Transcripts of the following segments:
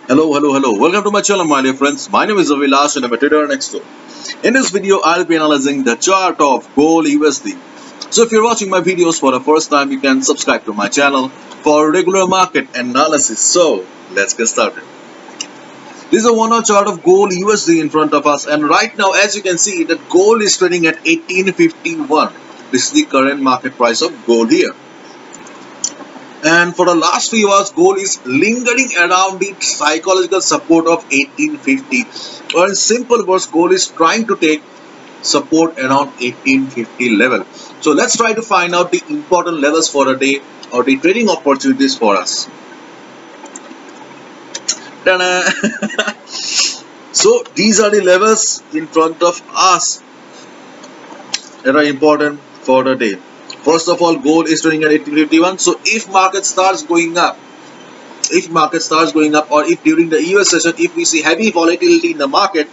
Hello. Welcome to my channel, my dear friends. My name is Avilash and I'm a trader next door. In this video, I'll be analyzing the chart of gold USD. So if you're watching my videos for the first time, you can subscribe to my channel for regular market analysis. So let's get started. This is a 1 hour chart of gold USD in front of us, and right now, as you can see, that gold is trading at 1851. This is the current market price of gold here. And for the last few hours, gold is lingering around the psychological support of 1850. Or in simple words, gold is trying to take support around 1850 level. So let's try to find out the important levels for the day or the trading opportunities for us. Ta-da! So these are the levels in front of us that are important for the day. First of all, gold is trading at 1851. So if market starts going up, or if during the US session, if we see heavy volatility in the market,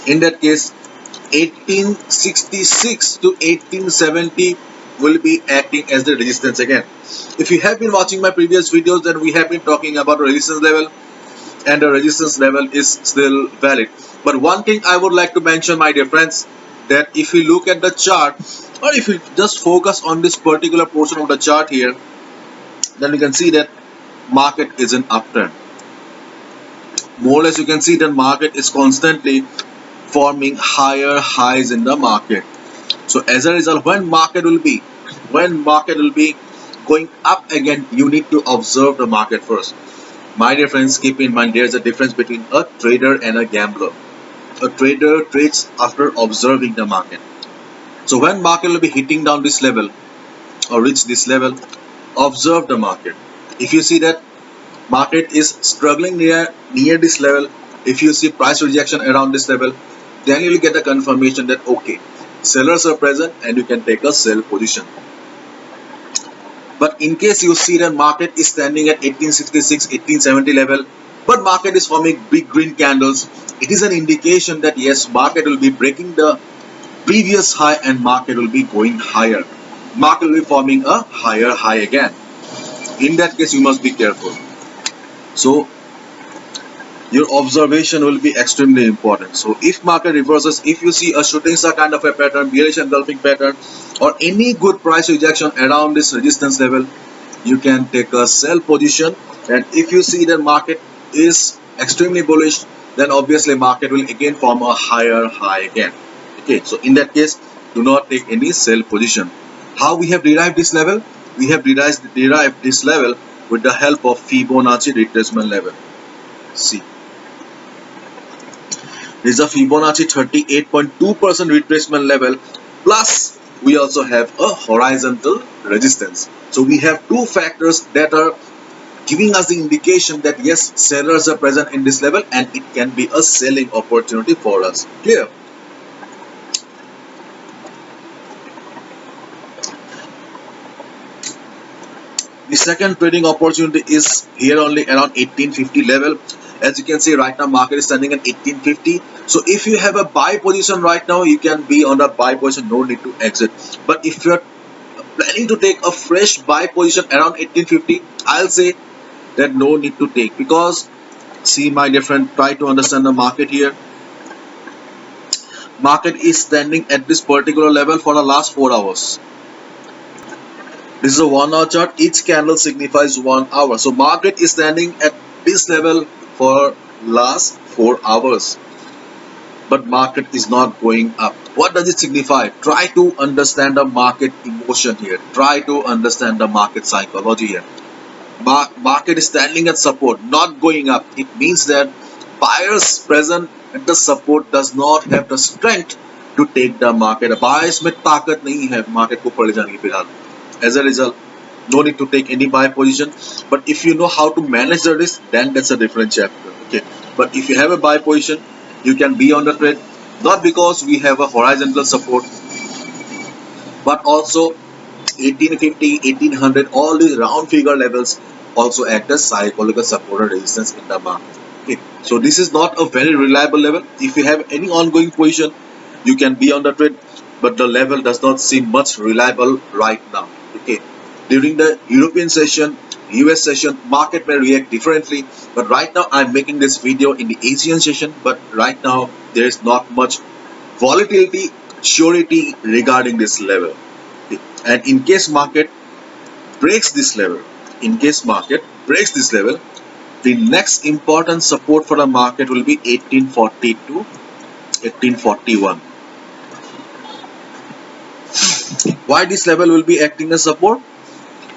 in that case 1866 to 1870 will be acting as the resistance again. If you have been watching my previous videos, then we have been talking about resistance level, and the resistance level is still valid. But one thing I would like to mention, my dear friends, that if you look at the chart, or if you just focus on this particular portion of the chart here, then we can see that market is an uptrend. More or less, you can see that market is constantly forming higher highs in the market. So as a result, when market will be going up again, you need to observe the market first. My dear friends, keep in mind there is a difference between a trader and a gambler. A trader trades after observing the market. So when market will be hitting down this level or reach this level, observe the market. If you see that market is struggling near this level, if you see price rejection around this level, then you will get a confirmation that okay, sellers are present and you can take a sell position. But in case you see that market is standing at 1866, 1870 level, but market is forming big green candles, it is an indication that yes, market will be breaking the previous high and market will be going higher. Market will be forming a higher high again. In that case, you must be careful. So your observation will be extremely important. So if market reverses, if you see a shooting star kind of a pattern, bearish engulfing pattern, or any good price rejection around this resistance level, you can take a sell position. And if you see that market is extremely bullish, then obviously market will again form a higher high again. Okay, so in that case, do not take any sell position. How we have derived this level? We have derived this level with the help of Fibonacci retracement level. See, this is a Fibonacci 38.2% retracement level, plus we also have a horizontal resistance. So we have two factors that are giving us the indication that yes, sellers are present in this level and it can be a selling opportunity for us. Clear? The second trading opportunity is here only around 1850 level. As you can see, right now market is standing at 1850. So if you have a buy position right now, you can be on the buy position, no need to exit. But if you're planning to take a fresh buy position around 1850, I'll say that no need to take, because see my dear friend, try to understand the market here. Market is standing at this particular level for the last 4 hours. This is a 1 hour chart. Each candle signifies 1 hour. So market is standing at this level for last 4 hours. But market is not going up. What does it signify? Try to understand the market emotion here. Try to understand the market psychology here. Market is standing at support, not going up. It means that buyers present at the support does not have the strength to take the market. Buyers में ताकत नहीं है market को ऊपर ले जाने की फिलहाल. As a result, no need to take any buy position. But if you know how to manage the risk, then that's a different chapter. Okay. But if you have a buy position, you can be on the trade, not because we have a horizontal support, but also 1850, 1800, all these round figure levels also act as psychological support or resistance in the market. Okay. So this is not a very reliable level. If you have any ongoing position, you can be on the trade, but the level does not seem much reliable right now. Okay. During the European session, US session, market may react differently. But right now I'm making this video in the Asian session, but right now there is not much volatility surety regarding this level. And in case market breaks this level, in case market breaks this level, the next important support for the market will be 1840 to 1841. Why this level will be acting as support?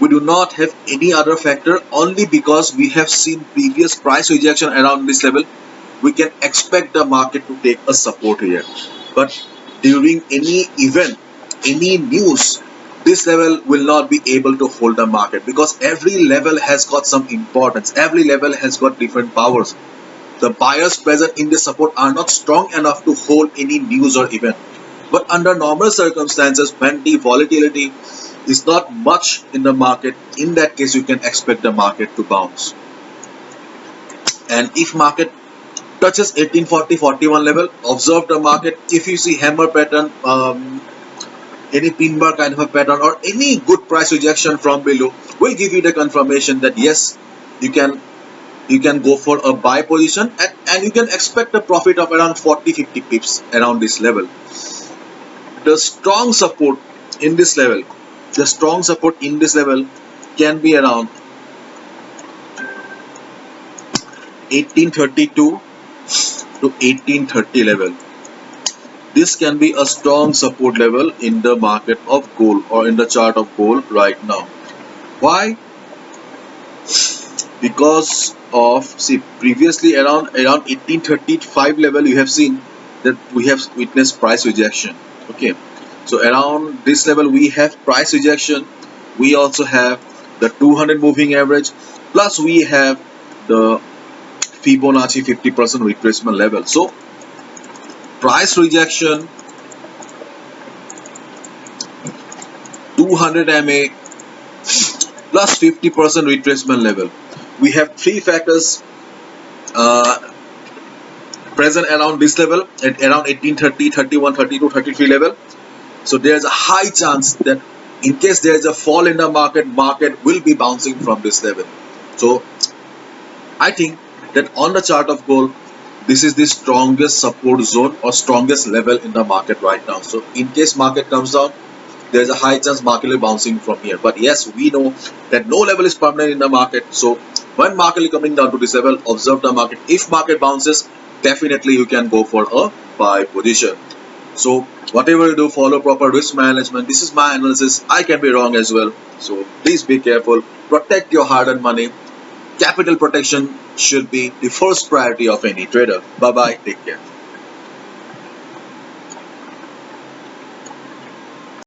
We do not have any other factor, only because we have seen previous price rejection around this level. We can expect the market to take a support here. But during any event, any news, this level will not be able to hold the market, because every level has got some importance. Every level has got different powers. The buyers present in the support are not strong enough to hold any news or event. But under normal circumstances, when the volatility is not much in the market, in that case you can expect the market to bounce. And if market touches 1840-41 level, observe the market. If you see hammer pattern, any pin bar kind of a pattern, or any good price rejection from below, will give you the confirmation that yes, you can go for a buy position, and you can expect a profit of around 40-50 pips around this level. The strong support in this level, can be around 1832 to 1830 level. This can be a strong support level in the market of gold, or in the chart of gold right now. Why? Because of, see, previously around 1835 level, you have seen that we have witnessed price rejection. Okay, so around this level we have price rejection. We also have the 200 moving average, plus we have the Fibonacci 50% retracement level. So price rejection, 200 MA plus 50% retracement level. We have three factors present around this level at around 1830, 31, 32, 33 level. So there is a high chance that in case there is a fall in the market will be bouncing from this level. So I think that on the chart of gold, this is the strongest support zone or strongest level in the market right now. So in case market comes down, there is a high chance market will be bouncing from here. But yes, we know that no level is permanent in the market. So when market is coming down to this level, observe the market. If market bounces, definitely you can go for a buy position. So whatever you do, follow proper risk management. This is my analysis. I can be wrong as well. So please be careful. Protect your hard-earned money. Capital protection should be the first priority of any trader. Bye bye. Take care.